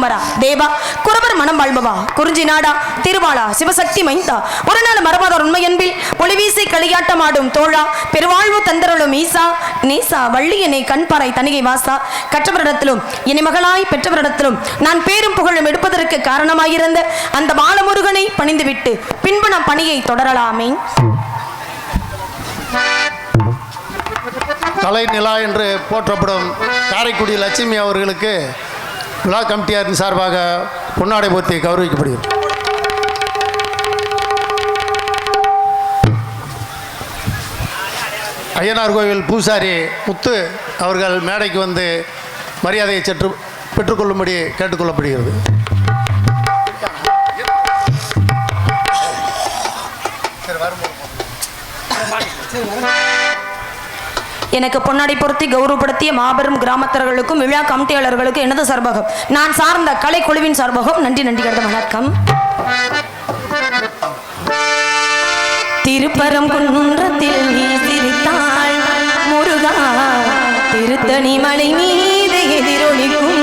குமரா தேவா குறவர் மனம் வாழ்பவா குறிஞ்சி நாடா திருவாளா சிவசக்தி மைந்தா ஒரு நாள் மரபாதார் உண்மை என்பில் ஒளிவீசை களியாட்டமாடும் தோழா பெருவாழ்வு தந்தருளும் ஈசா நேசா வள்ளியனை கண்பாறை தனிகை வாசா கற்றவரிடத்திலும் இனி மகளாய் பெற்றவரிடத்திலும் நான் பேரும் புகழும் எடுப்பதற்கு காரணமாயிருந்த அந்த பாலமுருகனை பணிந்துவிட்டு பின்பு நம் பணியை தொடரலாமே. கலை நிலா என்று போற்றப்படும் காரைக்குடி லட்சுமி அவர்களுக்கு விழா கமிட்டியாரின் சார்பாக பொன்னாடை போர்த்தி கௌரவிக்கப்படுகிறது. ஐயனார் கோவில் பூசாரி முத்து அவர்கள் மேடைக்கு வந்து மரியாதையை சற்று பெற்றுக்கொள்ளும்படி கேட்டுக்கொள்ளப்படுகிறது. எனக்கு பொன்னாடை பொருத்தி கௌரவப்படுத்திய மாபெரும் கிராமத்தர்களுக்கும் விழா கமிட்டியாளர்களுக்கும் எனது சார்பாகம் நான் சார்ந்த கலை குழுவின் சார்பாகம் நன்றி கடந்த வணக்கம். திருப்பரங்குன்றத்தில் நீ சிரித்தாள் முருகா திருத்தணி மலை மீது எதிரொலிக்கும்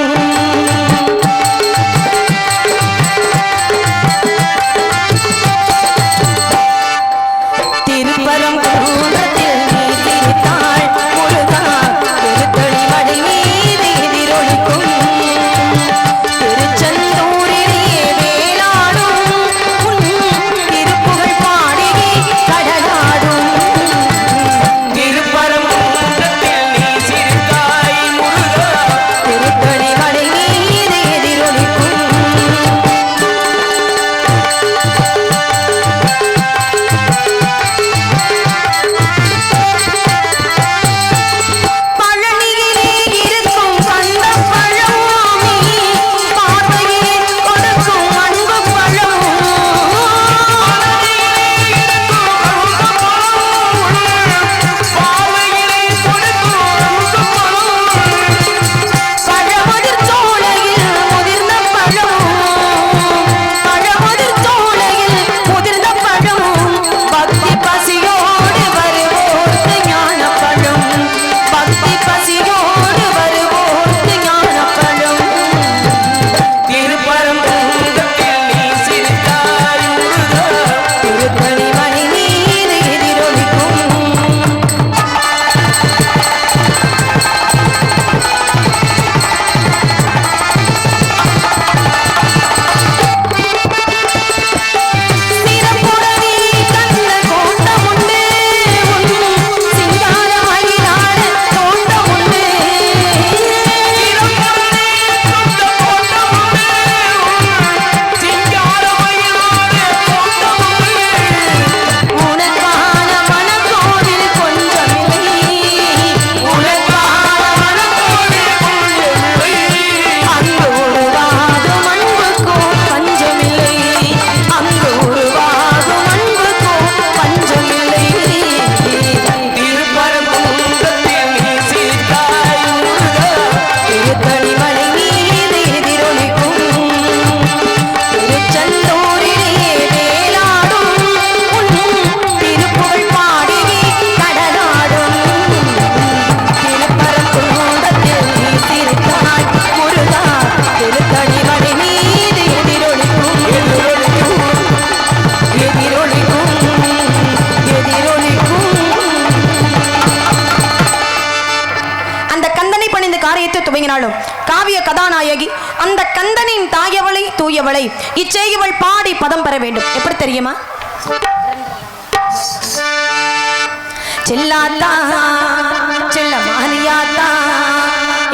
காவிய கதாநாயகி அந்த கந்தனின் தாயவளை தூயவளை இச்செய்யவள் பாடி பதம் பெற வேண்டும். எப்படி தெரியுமா? செல்லாத்தா செல்ல மாரியாத்தா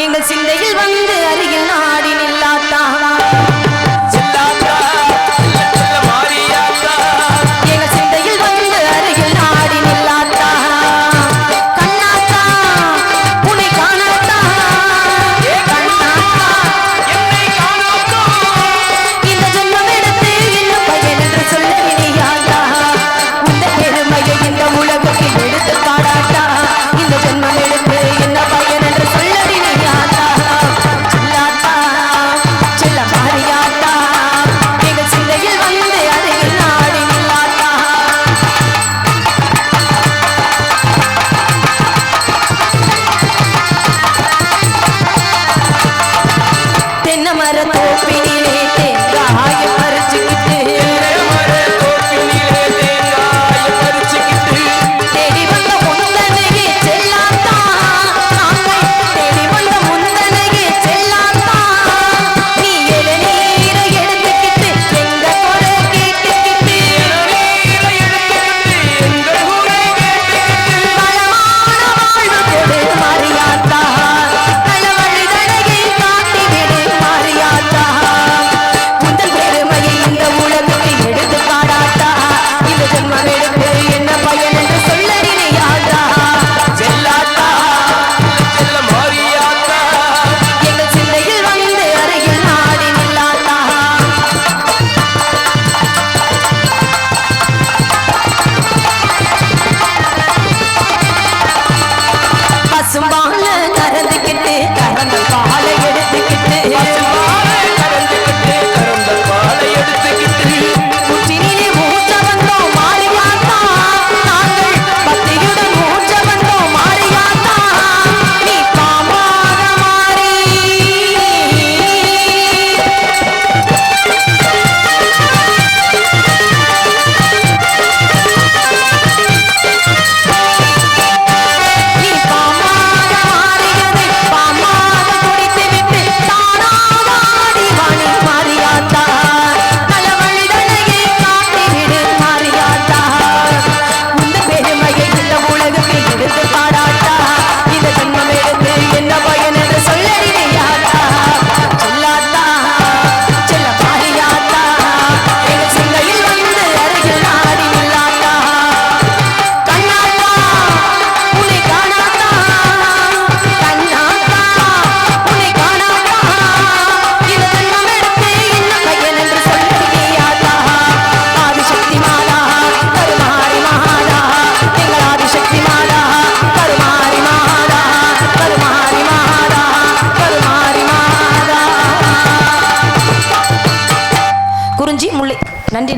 எங்கள் சிந்தையில் வந்து அருகில் நாடி நில்லாத்தா இந்த ஜென்மம் எடுத்து என்ன பயன் என்று சொல்லடி நீ ஆத்தா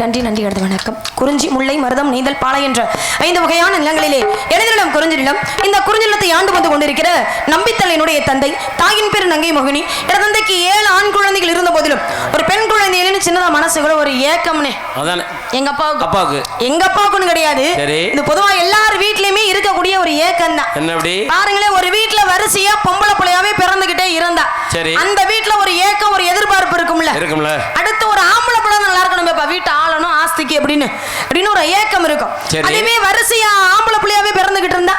நன்றி நன்றி அடுத்த வணக்கம். குறிஞ்சி, முல்லை, மருதம், நெய்தல், பாலை என்ற 5 வகையான நிலங்களிலே எழுதிடம் குறிஞ்சி நிலம். இந்த குறிஞ்சி நிலத்தை ஆண்டு வந்து கொண்டிருக்கிற நம்பித்தலையினுடைய தந்தை, தாயின் பேர் நங்கை மோகினி. என் தந்தைக்கு 7 ஆண் குழந்தைகள் இருந்த போதிலும் ஒரு பெண் குழந்தைன்னு சின்னதா மனசுக்குள்ள ஒரு ஏக்கம்னே. எங்க அப்பாவுக்கு எங்க அப்பாவுக்குன்னு கிடையாது, இது பொதுவா எல்லார் வீட்லயுமே இருக்கக்கூடிய ஒரு ஏக்கம் தான். பாருங்களேன், ஒரு வீட்டுல வரிசையா பொம்பளை பிள்ளையாவே பிறந்துகிட்டே இருந்தா அந்த வீட்டுல ஒரு ஏக்கம், ஒரு எதிர்பார்ப்பு இருக்கும்ல. அடுத்து ஒரு ஆம்பளை பிள்ளை நல்லா இருக்கணும், வீட்டு ஆளணும் ஆஸ்திக்கு அப்படின்னு ஒரு ஏக்கம் இருக்கும். அதுவே வரிசையா ஆம்பளை பிள்ளையாவே பிறந்துகிட்டு இருந்தா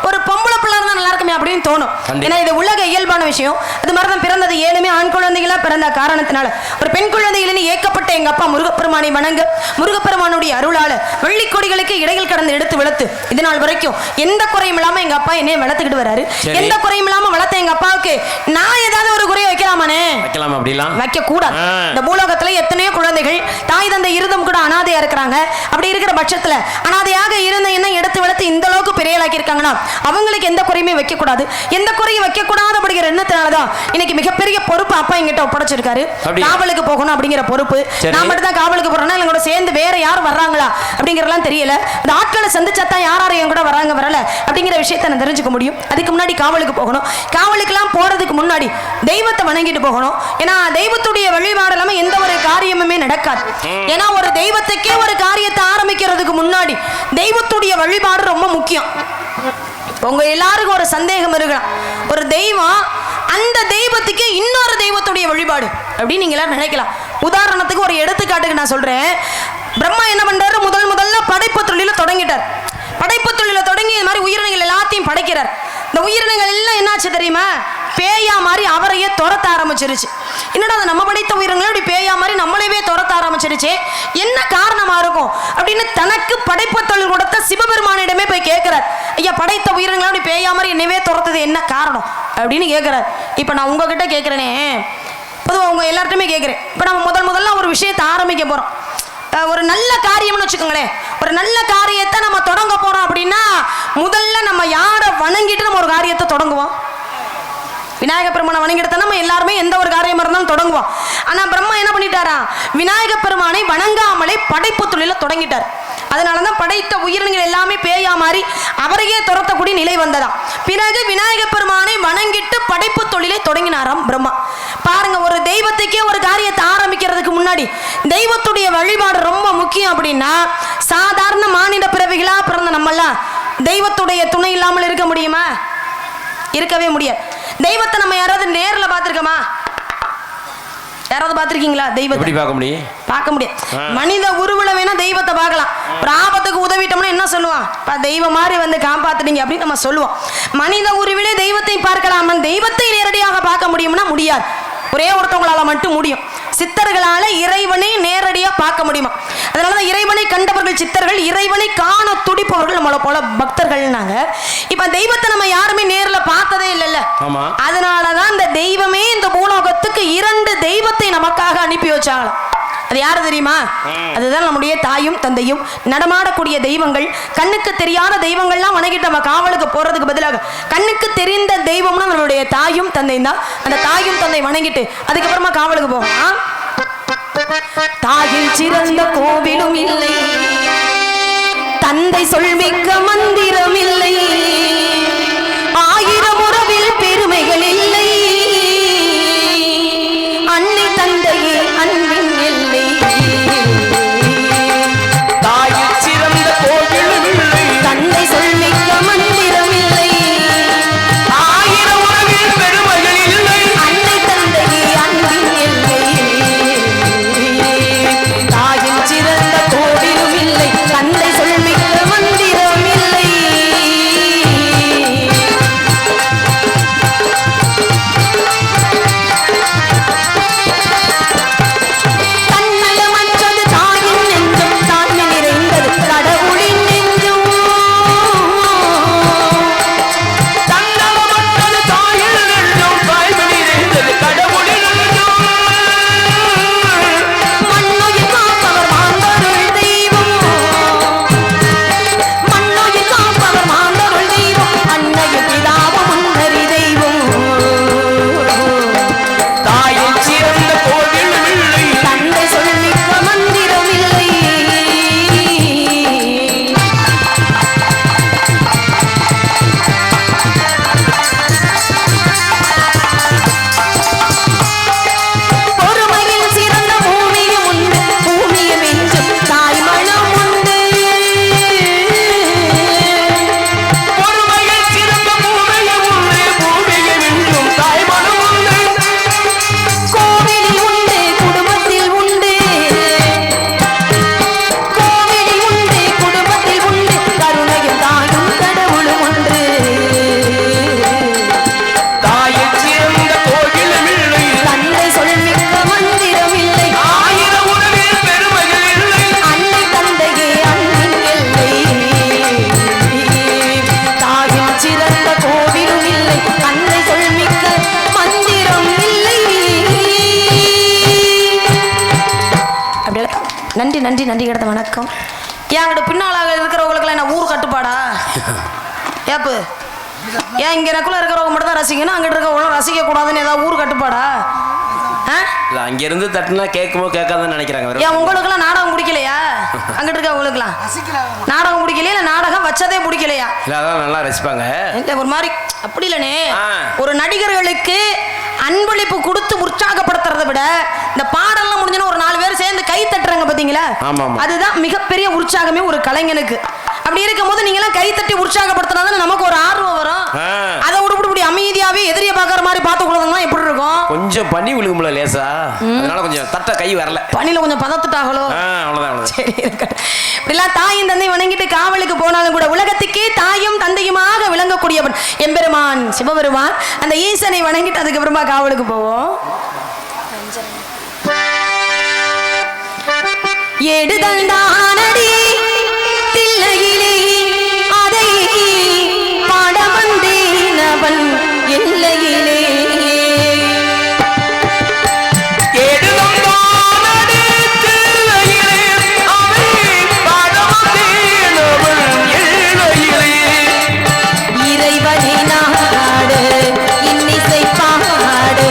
ஒரு பொம்பளை பிள்ளை இருந்தா நல்லா இருக்குமே அப்படின்னு தோணும். ஏன்னா இது உலக இயல்பான விஷயம். அது மாதிரிதான் பிறந்தது 7 ஆண் குழந்தைகளா பிறந்த காரணத்தினால ஒரு பெண் குழந்தைகளின் ஏக்கப்பட்ட எங்க அப்பா முருகப்பெருமானை வணங்க, முருகப்பெருமானுடைய அருளால வெள்ளிக்கொடிகளுக்கு இடையில் கடந்து எடுத்து வளர்த்து இது நாள் வரைக்கும் எந்த குறையும் இல்லாம எங்க அப்பா என்னைய வளர்த்துக்கிட்டு வராரு. எந்த குறையும் இல்லாம வளர்த்த எங்க அப்பாவுக்கு நான் ஏதாவது ஒரு குறைய வைக்கலாமானே? வைக்க கூடாது. இந்த பூலோகத்துல எத்தனையோ குழந்தைகள் தாய் தந்தை இருந்தும் கூட அனாதையா இருக்கிறாங்க. அப்படி இருக்கிற பட்சத்துல அனாதையாக இருந்த என்ன எடுத்து வளர்த்து இந்த அளவுக்கு பெரியலாக்கி இருக்காங்கன்னா அவங்களுக்கு எந்த குறையுமே வைக்க கூடாது. எந்த குறையும் வைக்க கூடாது அப்படிங்கிற எண்ணத்தினாலதான் இன்னைக்கு மிகப்பெரிய பொறுப்பு அப்பா எங்கிட்ட ஒப்படைச்சிருக்காரு. காவலுக்கு போகணும் அப்படிங்கிற பொறுப்பு. நான் மட்டும் தான் காவலுக்கு போறேன்னா எங்களோட சேர்ந்து வேற யாரும் வர்றாங்களா அப்படிங்கறதெல்லாம் தெரியல. இந்த ஆட்களை சந்திச்சாத்தான் யாரும் என் கூட வராங்க வரல அப்படிங்கிற விஷயத்தை நான் தெரிஞ்சுக்க முடியும். அதுக்கு முன்னாடி காவலுக்கு போகணும். காவலுக்கெல்லாம் போறதுக்கு முன்னாடி தெய்வத்தை வணங்கிட்டு போகணும். ஏன்னா தெய்வத்துடைய வழிபாடு இல்லாம எந்த ஒரு காரியமுமே நடக்காது. ஏன்னா ஒரு தெய்வத்துக்கே ஒரு காரியத்தை ஆரம்பிக்கிறதுக்கு முன்னாடி தெய்வத்துடைய வழிபாடு ரொம்ப முக்கியம். உங்க எல்லாருக்கும் ஒரு சந்தேகம் இருக்கலாம், ஒரு தெய்வம் அந்த தெய்வத்துக்கு இன்னொரு தெய்வத்துடைய வழிபாடு அப்படின்னு நீங்க எல்லாரும் நினைக்கலாம். உதாரணத்துக்கு ஒரு எடுத்துக்காட்டுக்கு நான் சொல்றேன். பிரம்மா என்ன பண்றாரு, முதல்ல படைப்பு தொழில தொடங்கிட்டார். படைப்பு தொழில தொடங்கி இது மாதிரி உயிரினங்கள் எல்லாத்தையும் படைக்கிறார். இந்த உயிரினங்கள் எல்லாம் என்னாச்சு தெரியுமா, பேயா மாதிரி அவரையே துரத்த ஆரம்பிச்சிருச்சு. என்னடா நம்ம படைத்த உயிரினங்களும் இப்படி பேயா மாதிரி நம்மளவே துரத்த ஆரம்பிச்சிருச்சு, என்ன காரணமா இருக்கும் அப்படின்னு தனக்கு படைப்பு தொழில் கொடுத்த சிவபெருமானிடமே போய் கேட்கிறார். ஐயா, படைத்த உயிரினங்களும் அப்படி பேயா மாதிரி என்னவே துரத்துது, என்ன காரணம் அப்படின்னு கேட்கிறார். இப்ப நான் உங்ககிட்ட கேட்கிறேனே, பொதுவாக உங்க எல்லார்ட்டுமே கேட்கிறேன். இப்ப நம்ம முதல்ல ஒரு விஷயத்தை ஆரம்பிக்க போறோம். ஒரு நல்ல காரியம்னு வச்சுக்கோங்களேன். ஒரு நல்ல காரியத்தை நம்ம தொடங்க போறோம் அப்படின்னா முதல்ல நம்ம யாரை வணங்கிட்டு நம்ம ஒரு காரியத்தை தொடங்குவோம்? விநாயக பெருமானை வணங்கிட்டு நம்ம எல்லாருமே எந்த ஒரு காரியமா இருந்தாலும் தொடங்குவோம். ஆனா பிரம்மா என்ன பண்ணிட்டாரா, விநாயக பெருமானை வணங்காமலே படைப்பு தொழில தொடங்கிட்டார். அதனாலதான் படைத்த உயிரினங்கள் எல்லாமே பேயா மாறி அவரையே துரத்தக்கூடிய நிலை வந்ததா. பிறகு விநாயக பெருமானை வணங்கிட்டு படைப்பு தொழிலை தொடங்கினாராம் பிரம்மா. பாருங்க, ஒரு தெய்வத்துக்கே ஒரு காரியத்தை ஆரம்பிக்கிறதுக்கு முன்னாடி தெய்வத்துடைய வழிபாடு ரொம்ப முக்கியம். அப்படின்னா சாதாரண மானிட பிறவிகளா பிறந்த நம்மெல்லாம் தெய்வத்துடைய துணை இல்லாமல் இருக்க முடியுமா? இருக்கவே முடியாது. தெய்வத்தை நம்ம யாராவது நேர்ல பார்த்திருக்கோமா? யாராவது பார்த்திருக்கீங்களா? தெய்வத்தை பார்க்க முடியாது. மனித உருவல வேணா தெய்வத்தை பார்க்கலாம். ஒரு ஆபத்துக்கு உதவிட்டோம்னா என்ன சொல்லுவான், தெய்வம் மாதிரி வந்து காப்பாத்துனீங்க அப்படின்னு நம்ம சொல்லுவோம். மனித உருவிலே தெய்வத்தை பார்க்கலாம், தெய்வத்தை நேரடியாக பார்க்க முடியும்னா முடியாது. ஒரே ஒருத்தவங்களால மட்டும் முடியும். சித்தர்களால இறைவனை நேரடியா பார்க்க முடியுமா? அதனாலதான் இறைவனை கண்டவர்கள் சித்தர்கள், இறைவனை காண துடிப்பவர்கள் நம்மள போல பக்தர்கள்னாங்க. இப்ப தெய்வத்தை நம்ம யாருமே நேர்ல பார்த்ததே இல்லைல்ல. அதனாலதான் இந்த தெய்வமே இந்த பூலோகத்துக்கு 2 தெய்வத்தை நமக்காக அனுப்பி வச்சாங்க. அது யாரு தெரியுமா? அதுதான் நம்முடைய தாயும் தந்தையும். நடமாடக்கூடிய தெய்வங்கள், கண்ணுக்கு தெரியாத தெய்வங்கள்லாம் வணங்கிட்டு நம்ம காவலுக்கு போறதுக்கு பதிலாக கண்ணுக்கு தெரிந்த தெய்வம்னா நம்மளுடைய தாயும் தந்தை தான். அந்த தாயும் தந்தை வணங்கிட்டு அதுக்கப்புறமா காவலுக்கு போவோம். தாயில் சிறந்த கோவிலும் இல்லை, தந்தை சொல்மிக்க மந்திரம் இல்லை, 1000 உறவில் பெருமைகள் இல்லை, அன்னை தந்தையே அன்பின் எல்லை, தாயில் சிறந்த கோவிலும் இல்லை, தந்தை சொல்மிக்க மந்திரம் இல்லை, 1000 உறவில் பெருமைகள் இல்லை, அன்னை தந்தையே அன்பின் எல்லை, தாயில் சிறந்த கோவிலும் இல்லை, தந்தை சொல்மிக்க மந்திரம் இல்லை. நன்றி நன்றி கிடத்த வணக்கம். ஏன் அங்கிட்ட பின்னாளாக இருக்கிறவங்களுக்கெல்லாம் என்ன ஊர் கட்டுப்பாடா? ஏப்பு ஏன் இங்கே எனக்குள்ள இருக்கிறவங்க மட்டும் தான் ரசிக்கணும், அங்கிட்ட இருக்கிறவங்களும் ரசிக்க கூடாதுன்னு ஏதாவது ஊர் கட்டுப்பாடா? இல்ல அங்க இருந்து தட்டுனா கேட்குமோ கேட்காதுன்னு நினைக்கிறாங்க. ஏன் உங்களுக்குலாம் நாடகம் பிடிக்கலையா? அங்கிட்டு இருக்கவங்களுக்குலாம் நாடகம் பிடிக்கலையா? இல்லை நாடகம் வச்சதே பிடிக்கலையா? இல்ல அதான் நல்லா ரசிப்பாங்க. இல்லை ஒரு மாதிரி அப்படி இல்லைனே. ஒரு நடிகர்களுக்கு அன்பளிப்பு கொடுத்து உற்சாகப்படுத்துறதை விட இந்த பாடல்லாம் முடிஞ்சோன்னா ஒரு 4 பேர் சேர்ந்து கை தட்டுறாங்க பார்த்தீங்களா? அதுதான் மிகப்பெரிய உற்சாகமே ஒரு கலைஞனுக்கு. அப்படி இருக்கும் போது நீங்க எல்லாம் கை தட்டி உற்சாகப்படுத்தினா நமக்கு ஒரு ஆர்வம் வரும். அதை விடுபடி அமைதியாவே எதிரியை பார்க்கற மாதிரி பார்த்து கொடுத்தோம்னா எப்படி இருக்கும்? கொஞ்சம் பனி விழுகும்ல லேசா, அதனால கொஞ்சம் தட்ட கை வரல, பனில கொஞ்சம் பதத்துட்டாங்களோ. அவ்வளவுதான். சரி இப்படிலாம் தாயும் தந்தை வணங்கிட்டு காவலுக்கு போனாலும் கூட உலகத்துக்கே தாயும் தந்தையுமாக விளங்கக்கூடியவன் எம்பெருமான் சிவபெருமான். அந்த ஈசனை வணங்கிட்டு அதுக்கப்புறமா காவலுக்கு போவோம். எடுதந்தானடி தில்லையிலே அதை பாட வந்தேனவன் எல்லையிலே. இறைவனை நாடு இன்னிசை பாடு,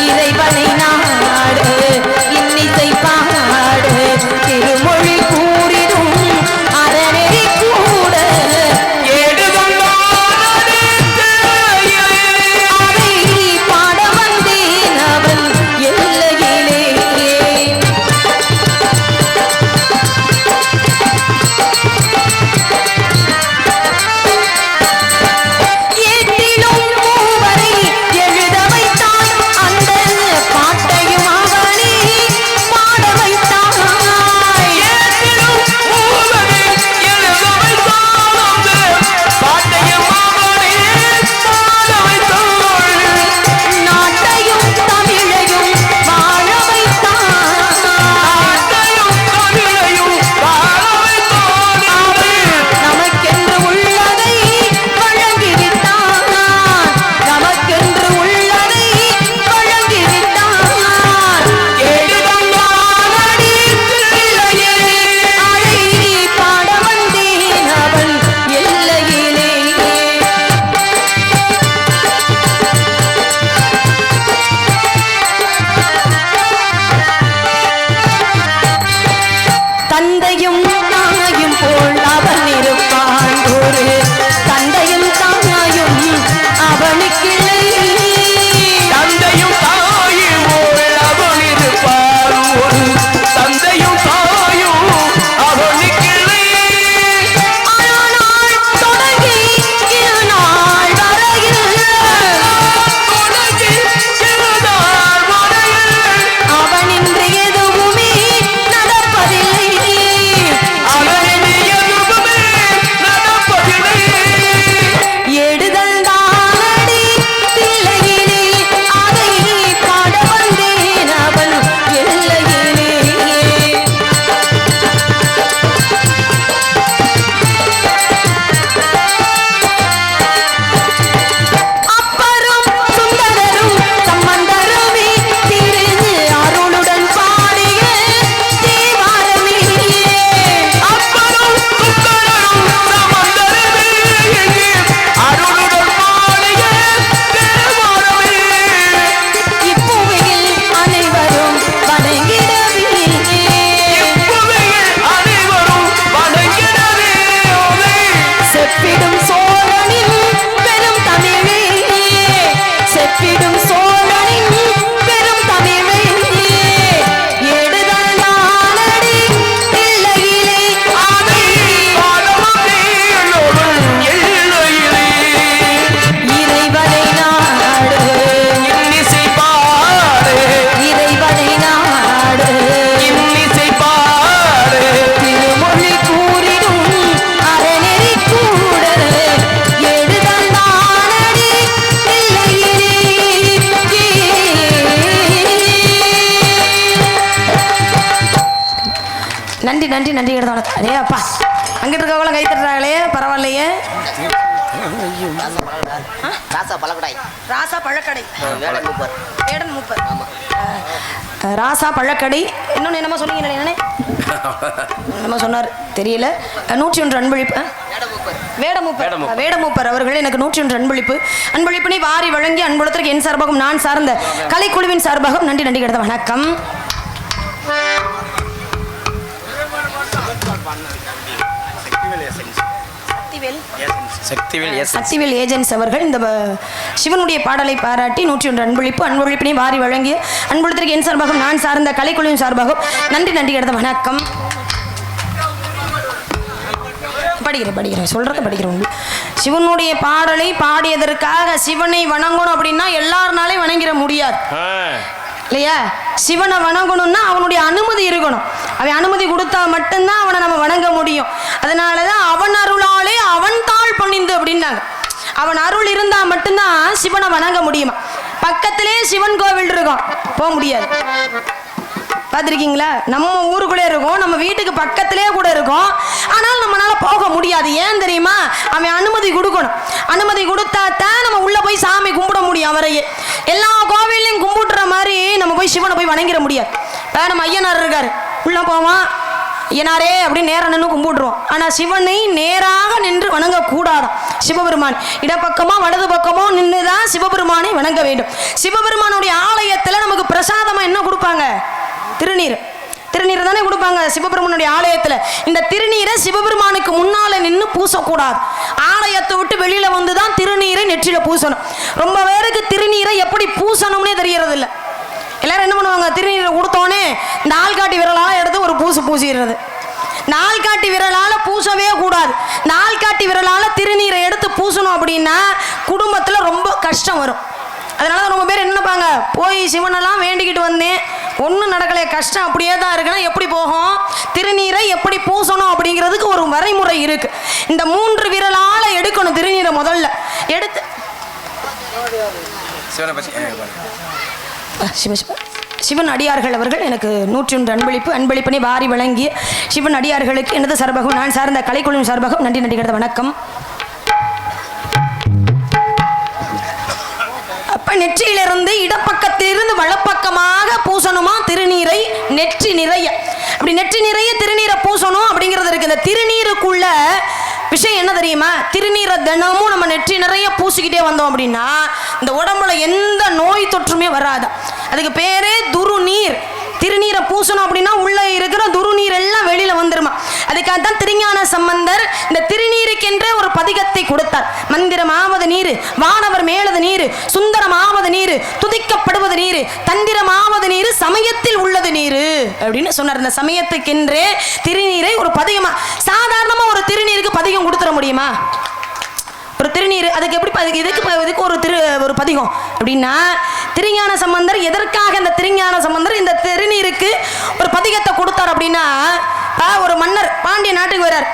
இறைவனை நாடு இன்னிசை பாடு, திருமொழி கூறிடும் அறநெறி கூட அதை பாட வந்தேன் அவன் எல்லையிலே. ஏட்டிலும் மூவரை எழுத வைத்தான், அந்த பாட்டையும் அவனே பாட வைத்தான். நாட்டையும் தமிழையும் வாழ வைத்தான். நமக்கென்று உள்ளதை வழங்கிவிட்டான், நமக்கென்று உள்ளதை வழங்கிவிட்டான். எடுதந்தானடி தில்லையிலே அதை பாட வந்தேன் அவன் எல்லையிலே. தந்தையும் தாயும் போல் அவன் இருப்பான், ஒரு தந்தையும் தாயும் அவனுக்கில்லை. தந்தையும் தாயும் போல் அவன் இருப்பான், ஒரு தந்தையும் தாயும் அவனுக்கில்லை. ஆனால் தொடங்கி இருநாள் வரையில் அவனின்றி எதுவுமே நடப்பதில்லை. எடுதந்தானடி தில்லையிலே அதை பாட வந்தேன் அவன் எல்லையிலே. அப்பரும் சுந்தரரும் சம்பந்தருமே திரு அருளுடன் பாடிய தேவாரமே. அப்பரும் சுந்தரரும் சம்பந்தருமே அருளுடன் பாடிய தேவாரமே. இப்புவியில் அனைவரும் வணங்கிடவே, இப்புவியில் அனைவரும் வணங்கிடவே. செப்பிடும் சோழனின் பெரும் தமிழே, செப்பிடும் சோழனின் பெரும் தமிழே. எடுதந்தானடி தில்லையிலே அதை பாட வந்தேன் அவன் எல்லையிலே. இறைவனை நாடு இன்னிசை பாடு, இறைவனை நாடு இன்னிசை பாடு, திருமொழி கூறிடும் அறநெறி கூட. எடுதந்தானடி தில்லையிலே. நன்றி நன்றி நன்றி கிடத்த. அடே அப்பா அங்கிட்டு இருக்கவங்களும் கை தட்டுறாங்களே, பரவாயில்லையே. ராசா பழக்கடாய். ராசா பழக்கடை. வேடன் மூப்பர். வேடன் மூப்பர். ராசா பழக்கடை. இன்னொன்று என்னமா சொன்னீங்க என்னே என்னமா சொன்னார் தெரியல. 101 அன்பளிப்பு. வேடமூப்பர் அவர்கள் எனக்கு 101 அன்பளிப்பினை வாரி வழங்கி அன்புலத்திற்கு என் சார்பாகவும் நான் சார்ந்த கலைக்குழுவின் சார்பாகவும் நன்றி நன்றி கிடந்த வணக்கம். சக்திவேல் ஏஜென்ட்ஸ் அவர்கள் இந்த சிவனுடைய பாடலை பாராட்டி 101 அன்பளிப்பினை வாரி வழங்கிய அன்புலத்திற்கு என் சார்பாகவும் நான் சார்ந்த கலைக்குழுவின் சார்பாகவும் நன்றி நன்றி கிடந்த வணக்கம். படிக்கிறேன் சொல்றத படிக்கிறோம். சிவனுடைய பாடலை பாடியதற்காக சிவனை வணங்கணும் அப்படின்னா எல்லாருனாலையும் வணங்கிட முடியாது இல்லையா? சிவனை வணங்கணும்னா அவனுடைய அனுமதி இருக்கணும். அவன் அனுமதி கொடுத்தா மட்டும்தான் அவனை நம்ம வணங்க முடியும். அதனாலதான் அவன் அருளாலே அவன் தாழ் பணிந்து அப்படின்னாங்க. அவன் அருள் இருந்தா மட்டும்தான் சிவனை வணங்க முடியுமா. பக்கத்திலே சிவன் கோவில் இருக்கும், போக முடியாது. பார்த்துருக்கீங்களா? நம்ம ஊருக்குள்ளே இருக்கும், நம்ம வீட்டுக்கு பக்கத்திலே கூட இருக்கும், ஆனால் நம்மளால போக முடியாது. ஏன் தெரியுமா? அவன் அனுமதி கொடுக்கணும். அனுமதி கொடுத்தா தான் நம்ம உள்ள போய் சாமி கும்பிட முடியும். அவரையே எல்லா கோவிலையும் கும்பிடுற மாதிரி நம்ம போய் சிவனை போய் வணங்கிட முடியாது. நம்ம ஐயனார் இருக்காரு, உள்ள போவான், ஐயனாரே அப்படின்னு நேரம் நின்று கும்பிடுறோம். ஆனால் சிவனை நேராக நின்று வணங்க கூடாதான். சிவபெருமான் இடப்பக்கமோ வலது பக்கமோ நின்று தான் சிவபெருமானை வணங்க வேண்டும். சிவபெருமானுடைய ஆலயத்தில் நமக்கு பிரசாதமா என்ன கொடுப்பாங்க? திருநீர் தானே கொடுப்பாங்க சிவபெருமானுடைய ஆலயத்துல. இந்த திருநீரை சிவபெருமானுக்கு முன்னால நின்று பூசக்கூடாது. ஆலயத்தை விட்டு வெளியில வந்துதான் திருநீரை நெற்றியில பூசணும். ரொம்ப பேருக்கு திருநீரை எப்படி பூசணும்னே தெரியறது இல்லை. எல்லாரும் என்ன பண்ணுவாங்க? திருநீரை கொடுத்தோன்னே இந்த ஆள்காட்டி விரலால எடுத்து ஒரு பூசிடுறது. நாள்காட்டி விரலால பூசவே கூடாது. நாள்காட்டி விரலால திருநீரை எடுத்து பூசணும் அப்படின்னா குடும்பத்துல ரொம்ப கஷ்டம் வரும். அதனால ரொம்ப பேர் என்ன நினைப்பாங்க? போய் சிவனெல்லாம் வேண்டிக்கிட்டு வந்தேன், ஒன்றும் நடக்கலை, கஷ்டம் அப்படியே தான் இருக்குன்னா எப்படி போகும்? திருநீரை எப்படி பூசணும் அப்படிங்கிறதுக்கு ஒரு வரைமுறை இருக்கு. இந்த 3 விரலால எடுக்கணும் திருநீரை. முதல்ல எடுத்து சிவன் அடியார்கள் அவர்கள் எனக்கு 101 அன்பளிப்பினை வாரி வழங்கிய சிவன் அடியார்களுக்கு எனது சார்பாகவும் நான் சார்ந்த கலைக்குழுவின் சார்பாகவும் நன்றி நன்றி கிடந்த வணக்கம். அப்ப நெற்றியிலிருந்து இடப்பக்கத்திலிருந்து வலப்பக்கமாக பூசணுமா திருநீரை, நெற்றி நிறைய. அப்படி நெற்றி நிறைய திருநீரை பூசணும் அப்படிங்கிறது இருக்கு. இந்த திருநீருக்குள்ள விஷயம் என்ன தெரியுமா? திருநீரை தினமும் நம்ம நெற்றி நிறைய பூசிக்கிட்டே வந்தோம் அப்படின்னா இந்த உடம்புல எந்த நோய் தொற்றுமே வராது. அதுக்கு பேரே துருநீர். திருநீரை பூசணும் அப்படின்னா உள்ள இருக்கிற துருநீர் எல்லாம் வெளியில வந்துருமா. அதுக்காகத்தான் திருஞான சம்பந்தர் இந்த திருநீருக்கென்றே ஒரு பதிகத்தை கொடுத்தார். மந்திரமாவது நீர், வானவர் மேலது நீர், சுந்தரமாவது நீர், துதிக்கப்படுவது நீர், தந்திரமாவது நீர், சமயத்தில் உள்ளது நீர் அப்படின்னு சொன்னார். இந்த சமயத்துக்கென்றே திருநீரை ஒரு பதிகமா, சாதாரணமா ஒரு திருநீருக்கு பதிகம் கொடுத்துட முடியுமா? ஒரு திருநீர் அதுக்கு எப்படி இதுக்கு ஒரு பதிகம் அப்படின்னா திருஞான சம்பந்தர் எதற்காக இந்த திருஞான சம்பந்தர் இந்த திருநீருக்கு ஒரு பதிகத்தை கொடுத்தார் அப்படின்னா, ஒரு மன்னர் பாண்டிய நாட்டுக்கு வர்றார்.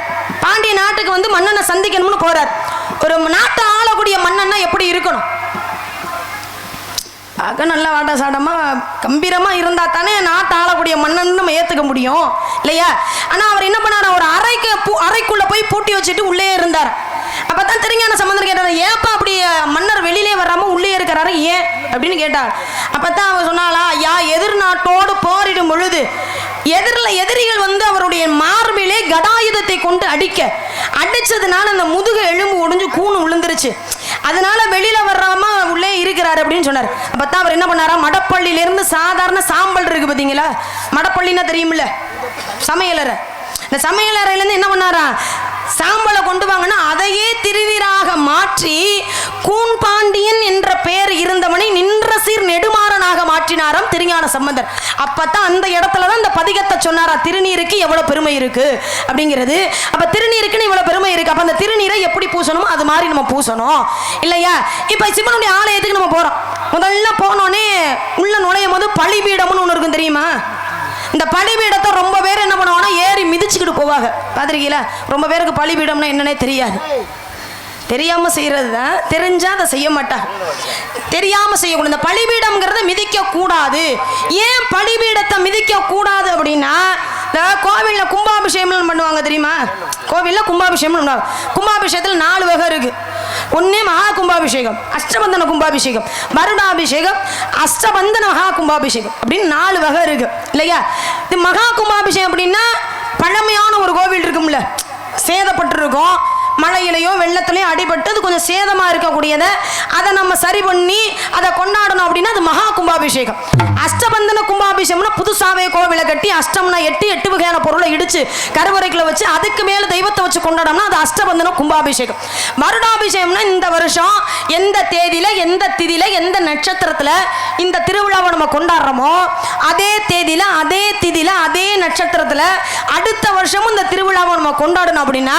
பாண்டிய நாட்டுக்கு வந்து மன்னனை சந்திக்கணும்னு போறார். ஒரு நாட்டை ஆளக்கூடிய மன்னன்னா எப்படி இருக்கணும்? ஆக நல்ல வாட்டா சாட்டமா கம்பீரமா இருந்தா தானே நாட்டை ஆளக்கூடிய மன்னன் நம்ம ஏத்துக்க முடியும் இல்லையா? ஆனா அவர் என்ன பண்ணாரு? ஒரு அறைக்குள்ள போய் பூட்டி வச்சுட்டு உள்ளே இருந்தார். அப்பதான் திருஞான சம்பந்தர் கேட்டார், ஏப்பா அப்படி மன்னர் வெளியிலே வராம உள்ளே இருக்கிறாரு ஏன் அப்படின்னு கேட்டார். அப்பதான் அவர் சொன்னாலா, ஐயா எதிர் நாட்டோடு போரிடும் பொழுது எதிரிகள் வந்து அவருடைய மார்பிலே கடாயுதத்தை கொண்டு அடிச்சதுனால அந்த முதுகு எலும்பு ஒடிஞ்சு கூணு விழுந்துருச்சு. அதனால வெளியில வராம உள்ளே இருக்கிறாரு அப்படின்னு சொன்னார். அப்பதான் அவர் என்ன பண்ணாரா, மடப்பள்ளியில இருந்து சாதாரண சாம்பல் இருக்கு பாத்தீங்களா, மடப்பள்ளின்னா தெரியுமில்ல, சமையலறை. இந்த சமையலறையிலேருந்து என்ன பண்ணாரா, சாம்பலை கொண்டு வாங்கன்னா அதையே திருநீராக மாற்றி கூன் பாண்டியன் என்ற பெயர் இருந்தவனை நின்ற சீர் நெடுமாறனாக மாற்றினாராம் திருஞான சம்பந்தர். அப்பதான் அந்த இடத்துலதான் இந்த பதிகத்தை சொன்னாரா, திருநீருக்கு எவ்வளவு பெருமை இருக்கு அப்படிங்கிறது. அப்ப திருநீருக்குன்னு இவ்வளவு பெருமை இருக்கு. அப்ப அந்த திருநீரை எப்படி பூசணுமோ அது மாதிரி நம்ம பூசணும் இல்லையா? இப்ப சிவனுடைய ஆலயத்துக்கு நம்ம போறோம். முதல்ல போனோடனே உள்ள நுழையும் போது பலிபீடம்னு ஒண்ணு இருக்கும் தெரியுமா? இந்த பலிபீடத்தை ரொம்ப பேர் என்ன பண்ணுவாங்கன்னா ஏறி மிதிச்சுக்கிட்டு போவாங்க. பார்த்துருக்கீங்களா? ரொம்ப பேருக்கு பலிபீடம்னா என்னன்னே தெரியாது. தெரியாம செய்யறது தான், தெரிஞ்சா அதை செய்ய மாட்டாங்க. தெரியாம செய்யக்கூடாது. இந்த பலிபீடம்ங்கிறத மிதிக்க கூடாது. ஏன் பலிபீடத்தை மிதிக்க கூடாது அப்படின்னா, இந்த கோவில்ல கும்பாபிஷேகம் பண்ணுவாங்க தெரியுமா? கோவில்ல கும்பாபிஷேகம் பண்ணுவாங்க. கும்பாபிஷேகத்தில் 4 வகை இருக்கு. ஒன்னே மகா கும்பாபிஷேகம், அஷ்டபந்தன கும்பாபிஷேகம், வருடாபிஷேகம், அஷ்டபந்தன மகா கும்பாபிஷேகம் அப்படின்னு 4 வகை இருக்கு இல்லையா? இது மகா கும்பாபிஷேகம் அப்படின்னா பழமையான ஒரு கோவில் இருக்கும்ல, சேதப்பட்டு இருக்கும், மழையிலையோ வெள்ளத்திலையோ அடிபட்டு அது கொஞ்சம் சேதமா இருக்கக்கூடியதை அதை நம்ம சரி பண்ணி அதை கொண்டாடணும் அப்படின்னா அது மகா கும்பாபிஷேகம். அஷ்டபந்தன கும்பாபிஷேகம்னா புதுசாவே கோவிலை கட்டி அஷ்டம்னா 8 வகையான பொருளை இடிச்சு கருவறைக்குள்ள வச்சு அதுக்கு மேல தெய்வத்தை வச்சு கொண்டாடணும்னா அது அஷ்டபந்தன கும்பாபிஷேகம். வருடாபிஷேகம்னா இந்த வருஷம் எந்த தேதியில எந்த திதியில எந்த நட்சத்திரத்துல இந்த திருவிழாவை நம்ம கொண்டாடுறோமோ அதே தேதியில அதே திதியில அதே நட்சத்திரத்துல அடுத்த வருஷமும் இந்த திருவிழாவை நம்ம கொண்டாடணும் அப்படின்னா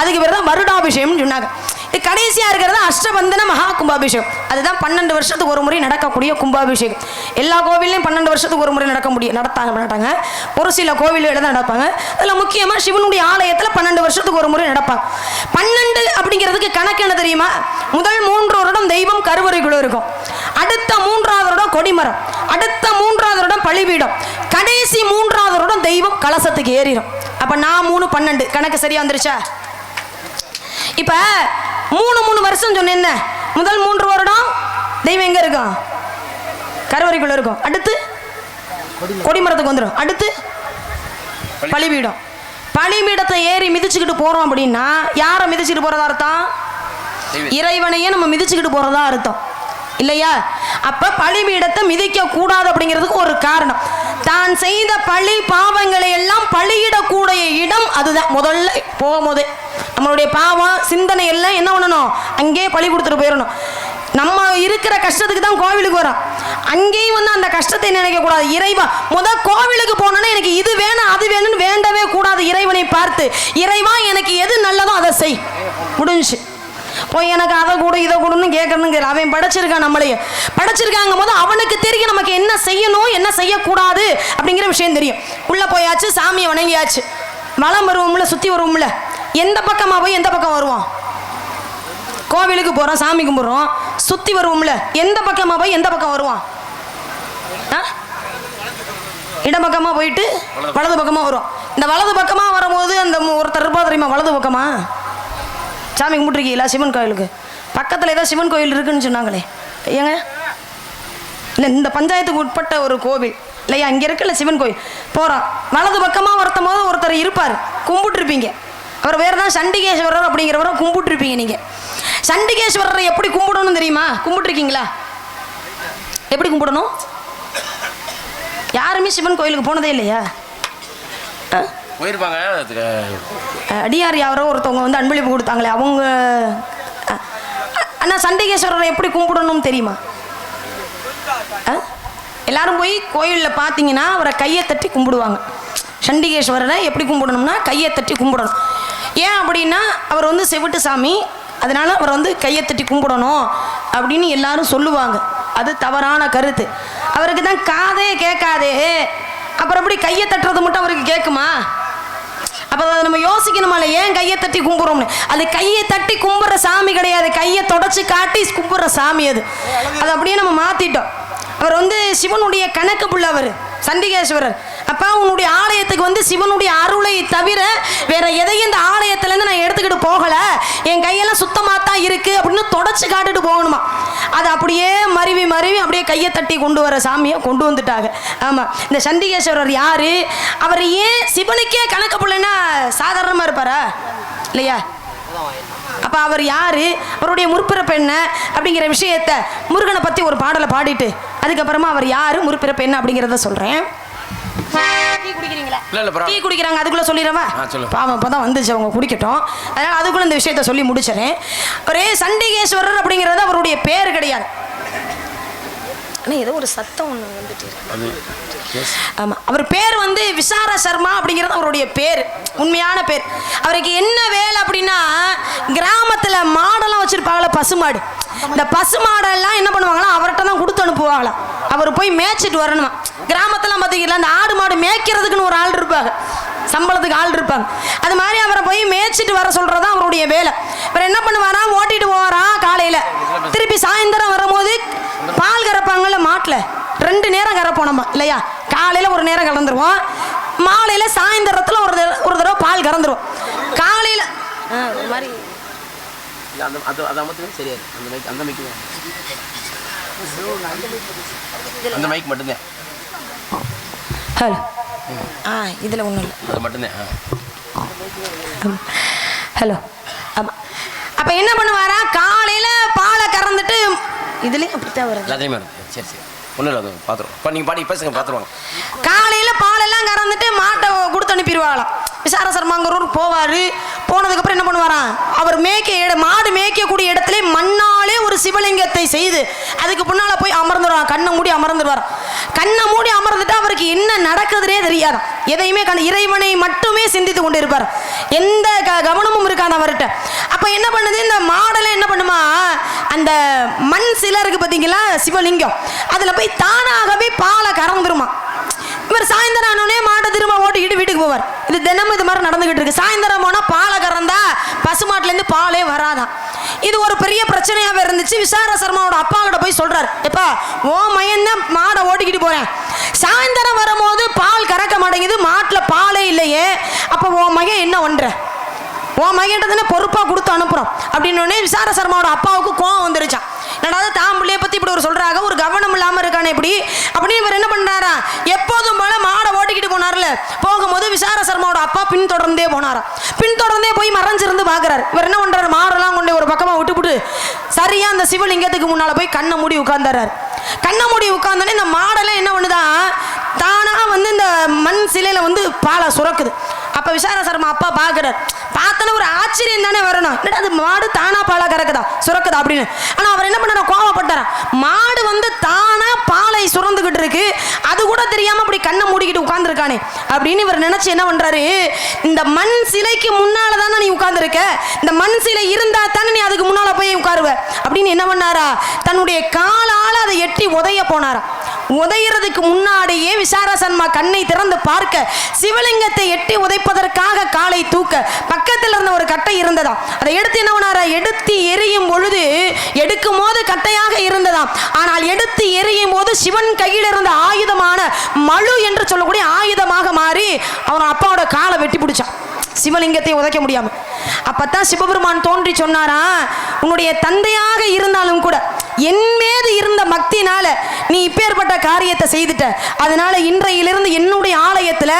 அதுக்கு பேர் தான் வருடாபிஷேகம் சொன்னாங்க. இது கடைசியா இருக்கிறது அஷ்டபந்தன மகா கும்பாபிஷேகம். அதுதான் 12 வருஷத்துக்கு ஒரு முறை நடக்கக்கூடிய கும்பாபிஷேகம். எல்லா கோவிலையும் 12 வருஷத்துக்கு ஒரு முறை நடத்தாங்க மாட்டாங்க, ஒரு சில கோவில்கள் தான் நடப்பாங்க. அதில் முக்கியமாக சிவனுடைய ஆலயத்தில் 12 வருஷத்துக்கு ஒரு முறை நடப்பாங்க. 12 அப்படிங்கிறதுக்கு கணக்கு என்ன தெரியுமா? முதல் 3 வருடம் தெய்வம் கருவறைக்குள்ள இருக்கும், அடுத்த 3வது வருடம் கொடிமரம், அடுத்த 3வது வருடம் பலிபீடம், கடைசி 3வது வருடம் தெய்வம் கலசத்துக்கு ஏறிடும். அப்போ நான் 3 12 கணக்கு சரியா வந்துருச்சா? இப்போ 3 வருஷம் சொன்னேன். என்ன முதல் 3 வருடம் தெய்வம் எங்க இருக்கும்? கருவறைக்குள்ள இருக்கும். அடுத்து கொடிமரத்துக்கு வந்துடும், அடுத்து பலிபீடம். பலிபீடத்தை ஏறி மிதிச்சுக்கிட்டு போறோம் அப்படின்னா யாரை மிதிச்சுக்கிட்டு போறதா அர்த்தம்? இறைவனையே நம்ம மிதிச்சுக்கிட்டு போறதா அர்த்தம் இல்லையா? அப்ப பலிபீடத்தை மிதிக்க கூடாது அப்படிங்கிறதுக்கு ஒரு காரணம். தான் செய்த பழி பாவங்களை எல்லாம் பலியிடக்கூடிய இடம் அதுதான். முதல்ல போகும்போது நம்மளுடைய பாவம் சிந்தனை எல்லாம் என்ன பண்ணணும்? அங்கேயே பழி கொடுத்துட்டு போயிடணும். நம்ம இருக்கிற கஷ்டத்துக்கு தான் கோவிலுக்கு வரோம், அங்கேயும் வந்து அந்த கஷ்டத்தை நினைக்க கூடாது. இறைவா கோவிலுக்கு போனோன்னா எனக்கு இது வேணும் அது வேணும்னு வேண்டவே கூடாது. இறைவனை பார்த்து இறைவா எனக்கு எது நல்லதோ அதை செய், முடிஞ்சு போய் எனக்கு அதை கூட இதை கூடன்னு கேட்கணுங்க. அவன் படைச்சிருக்கான், நம்மளையே படைச்சிருக்காங்க போது அவனுக்கு தெரியும் நமக்கு என்ன செய்யணும் என்ன செய்யக்கூடாது அப்படிங்கிற விஷயம் தெரியும். உள்ள போயாச்சு, சாமியை வணங்கியாச்சு, வலம் வருவோம்ல, சுற்றி வருவோம்ல, எந்த பக்கமாக போய் எந்த பக்கம் வருவோம்? கோவிலுக்கு போகிறோம், சாமி கும்பிட்றோம், சுற்றி வருவோம்ல, எந்த பக்கமாக போய் எந்த பக்கம் வருவோம்? இடப்பக்கமாக போயிட்டு வலது பக்கமாக வருவோம். இந்த வலது பக்கமாக வரும்போது அந்த ஒருத்தர் இருப்பா தெரியுமா? வலது பக்கமா சாமி கும்பிட்டுருக்கீங்களா? சிவன் கோயிலுக்கு பக்கத்தில் ஏதோ சிவன் கோயில் இருக்குன்னு சொன்னாங்களே, ஏங்க இல்லை இந்த பஞ்சாயத்துக்கு உட்பட்ட ஒரு கோவில் இல்லையா? அங்கே இருக்குல்ல சிவன் கோயில், போகிறோம், வலது பக்கமாக ஒருத்தம் போது ஒருத்தர் இருப்பார், கும்பிட்டுருப்பீங்க. அவர் வேறு தான் சண்டிகேஸ்வரர் அப்படிங்கிறவரை கும்பிட்டுருப்பீங்க. நீங்கள் சண்டிகேஸ்வரரை எப்படி கும்பிடணும் தெரியுமா? கும்பிட்டுருக்கீங்களா? எப்படி கும்பிடணும்? யாருமே சிவன் கோயிலுக்கு போனதே இல்லையா? போயிருப்பாங்க. அடியார் யாரோ ஒருத்தவங்க வந்து அன்பளிப்பு கொடுத்தாங்களே அவங்க. ஆனால் சண்டிகேஸ்வரரை எப்படி கும்பிடணும் தெரியுமா? எல்லாரும் போய் கோயிலில் பார்த்தீங்கன்னா அவரை கையை தட்டி கும்பிடுவாங்க. சண்டிகேஸ்வரரை எப்படி கும்பிடணும்னா கையை தட்டி கும்பிடணும். ஏன் அப்படின்னா அவர் வந்து செவிட்டு சாமி, அதனால அவரை வந்து கையை தட்டி கும்பிடணும் அப்படின்னு எல்லாரும் சொல்லுவாங்க. அது தவறான கருத்து. அவருக்கு தான் காதே கேட்காதே, அப்புறம் எப்படி கையை தட்டுறது மட்டும் அவருக்கு கேட்குமா? அப்போ அதை நம்ம யோசிக்கணுமால, ஏன் கையை தட்டி கும்பிட்றோம்னு. அது கையை தட்டி கும்பிட்ற சாமி கிடையாது, கையை தொடச்சி காட்டி கும்பிட்ற சாமி அது. அதை அப்படியே நம்ம மாற்றிட்டோம். அவர் வந்து சிவனுடைய கணக்கு புள்ள அவர் சண்டிகேஸ்வரர். அப்போ உன்னுடைய ஆலயத்துக்கு வந்து சிவனுடைய அருளை தவிர வேற எதையும் இந்த ஆலயத்துலேருந்து நான் எடுத்துக்கிட்டு போகலை, என் கையெல்லாம் சுத்தமாக தான் இருக்குது அப்படின்னு தொடச்சி காட்டுட்டு போகணுமா. அதை அப்படியே மருவி மருவி அப்படியே கையை தட்டி கொண்டு வர சாமியை கொண்டு வந்துட்டாங்க. ஆமாம், இந்த சண்டிகேஸ்வரர் யார்? அவர் ஏன் சிவனுக்கே கணக்கு பிள்ளைன்னா சாதாரணமாக இருப்பாரா? இல்லையா? அப்போ அவர் யார், அவருடைய முற்பிறப்பு என்ன அப்படிங்கிற விஷயத்த முருகனை பற்றி ஒரு பாடலை பாடிட்டு அதுக்கப்புறமா அவர் யார், முற்பிறப்பு என்ன அப்படிங்கிறத சொல்கிறேன். டீ குடிக்கிறீங்களா? டீ குடிக்கிறாங்க, அதுக்குள்ளே சொல்லிடுறவா? பாவம் இப்போ தான் வந்துச்சு, அவங்க குடிக்கட்டும். அதனால் அதுக்குள்ளே இந்த விஷயத்த சொல்லி முடிச்சிடறேன். ஒரே சண்டிகேஸ்வரர் அப்படிங்கிறது அவருடைய பேர் கிடையாது. ஆனால் ஏதோ ஒரு சத்தம் ஒன்று வந்துட்டு இருக்கு. ஆமாம், அவர் பேர் வந்து விசார சர்மா அப்படிங்கிறது அவருடைய பேர், உண்மையான பேர். அவருக்கு என்ன வேலை அப்படின்னா கிராமத்தில் மாடெல்லாம் வச்சுருப்பாங்களா, பசுமாடு. இந்த பசுமாடெல்லாம் என்ன பண்ணுவாங்களா, அவர்கிட்ட தான் கொடுத்து அனுப்புவாங்களாம். அவர் போய் மேய்ச்சிட்டு வரணுமா. கிராமத்தெல்லாம் பார்த்தீங்களா, அந்த ஆடு மாடு மேய்க்கிறதுக்குன்னு ஒரு ஆள் இருப்பாங்க, சம்பளத்துக்கு ஆள் இருப்பாங்க. அது மாதிரி அவரை போய் மேய்ச்சிட்டு வர சொல்கிறது தான் அவருடைய வேலை. இவர் என்ன பண்ணுவாரா, ஓட்டிட்டு போவாராம் காலையில், திருப்பி சாயந்தரம் வரும்போது பால் கறப்பாங்கல்ல மாட்டில், 2 நேரம் கறப்போம் நம்ம இல்லையா? காலையில் ஒரு நேரம் கலந்துருவோம், மாலையில் சாயந்தரத்தில் ஒரு தடவை பால் கறந்துருவோம். காலையில் மாதிரி இல்லை அது மட்டும் சரியாது. அந்த மைக் அந்த மைக் மட்டும்தான். ஹலோ. இதில் ஒன்றும் இல்லை, அது மட்டும்தான். ஹலோ. ஆமாம். அப்போ என்ன பண்ணுவாரா, காலையில் பாலை கறந்துட்டு இதுலேயும் அப்படித்தான் வருது எல்லாத்தையுமே வருது. சரி ஒன்றும் இல்லை, அது பார்த்துருவோம். இப்போ நீங்கள் பாடி பேசுங்க, பார்த்துருவாங்க. காலையில் பாலெல்லாம் கறந்துட்டு மாட்டை கொடுத்து அனுப்பிடுவாங்களாம். விசாரசர்மாங்கிறவர் போவார். போனதுக்கப்புறம் என்ன பண்ணுவாராம், அவர் மாடு மேய்க்கக்கூடிய இடத்துல மண்ணாலே ஒரு சிவலிங்கத்தை செய்து அதுக்கு முன்னால் போய் அமர்ந்துடுவார். கண்ணை மூடி அமர்ந்துடுவார். கண்ணை மூடி அமர்ந்துட்டு அவருக்கு என்ன நடக்குதுன்னே தெரியாது. எதையுமே இறைவனை மட்டுமே சிந்தித்து கொண்டு இருப்பார். எந்த கவனமும் இருக்காது அவர்கிட்ட. அப்போ என்ன பண்ணுது, இந்த மாடெல்லாம் என்ன பண்ணுமா, அந்த மண் சிலை இருக்கு பார்த்தீங்களா, சிவலிங்கம், அதில் போய் தானாகவே பாலை கறந்துருமா. இவர் சாயந்தரம் ஆனோடனே மாட்டை திரும்ப ஓட்டிக்கிட்டு வீட்டுக்கு போவார். இது தினமும் இது மாதிரி நடந்துகிட்டு இருக்கு. சாயந்தரம் போனால் பாலை கறந்தா பசுமாட்டிலேருந்து பாலே வராதான். இது ஒரு பெரிய பிரச்சனையாகவே இருந்துச்சு. விசாரசர்மாவோட அப்பா கிட்ட போய் சொல்றாரு, எப்பா ஓ மயன் தான் மாடை ஓட்டிக்கிட்டு போறேன், சாயந்தரம் வரும்போது பால் கறக்க மாட்டேங்குது, மாட்டில் பாலே இல்லையே, அப்போ ஓ மகன் என்ன பண்ற, உன் மகன்கிட்ட பொறுப்பாக கொடுத்து அனுப்புகிறோம் அப்படின்னு விசாரசர்மாவோட அப்பாவுக்கு கோவம் வந்துருச்சான். என்னடாவது தான் பிள்ளைய பற்றி இப்படி ஒரு சொல்கிறாங்க, ஒரு கவனம் இல்லாமல் இருக்கானே இப்படி அப்படின்னு இவர் என்ன பண்ணுறாரா, எப்போதும் போல மாடை ஓட்டிக்கிட்டு போனார்ல, போகும்போது விசாரசர்மாவோட அப்பா பின்தொடர்ந்தே போனாராம். பின்தொடர்ந்தே போய் மறைஞ்சிருந்து பார்க்குறாரு. இவர் என்ன பண்ணுறாரு, மாடெல்லாம் கொண்டு ஒரு பக்கமாக விட்டுவிட்டு சரியாக அந்த சிவலிங்கத்துக்கு முன்னால் போய் கண்ணை மூடி உட்கார்ந்தாரு. கண்ணை மூடி உட்கார்ந்தோடனே இந்த மாடெல்லாம் என்ன பண்ணுதான், தானாக இந்த மண் சிலையில் பாலை சுரக்குது. அப்போ விசாரசர்மா அப்பா பார்க்குறாரு. பார்த்தோன்னா ஒரு ஆச்சரியம் தானே வரணும், என்னடா அது மாடு தானா பாலை கறக்குதா சுரக்குதா அப்படின்னு. ஆனால் அவர் என்ன பண்ணார், கோவப்பட்டாரா, மாடு தானா பாலை சுரந்துக்கிட்டு இருக்கு, அது கூட தெரியாமல் அப்படி கண்ணை மூடிக்கிட்டு உட்காந்துருக்கானே அப்படின்னு இவர் நினச்சி என்ன பண்ணுறாரு, இந்த மண் சிலைக்கு முன்னால் தானே நீ உட்காந்துருக்க, இந்த மண் சிலை இருந்தால் தானே நீ அதுக்கு முன்னால் போய் உட்காருவ அப்படின்னு என்ன பண்ணாரா, தன்னுடைய காலால் அதை எட்டி உதைய போனாரா. உதையிறதுக்கு முன்னாடியே விசாரசர்மா கண்ணை திறந்து பார்க்க சிவலிங்கத்தை எட்டி உதைப்பதற்காக காலை தூக்க பக்கத்தில் இருந்த ஒரு கட்டை இருந்ததாம். அதை எடுத்து என்ன பண்ணாரா, எடுத்து எரியும் பொழுது எடுக்கும் போது கட்டையாக இருந்ததாம். ஆனால் எடுத்து எரியும் போது சிவன் கையில் இருந்த ஆயுதமான மழு என்று சொல்லக்கூடிய ஆயுதமாக மாறி அவன் அப்பாவோட காலை வெட்டி பிடிச்சான், சிவலிங்கத்தை உதைக்க முடியாம. அப்பத்தான் சிவபெருமான் தோன்றி சொன்னாரா, உன்னுடைய தந்தையாக இருந்தாலும் கூட என் மீது இருந்த பக்தினால நீ இப்பேற்பட்ட காரியத்தை செய்துட்ட, அதனால இன்றையிலிருந்து என்னுடைய ஆலயத்தில்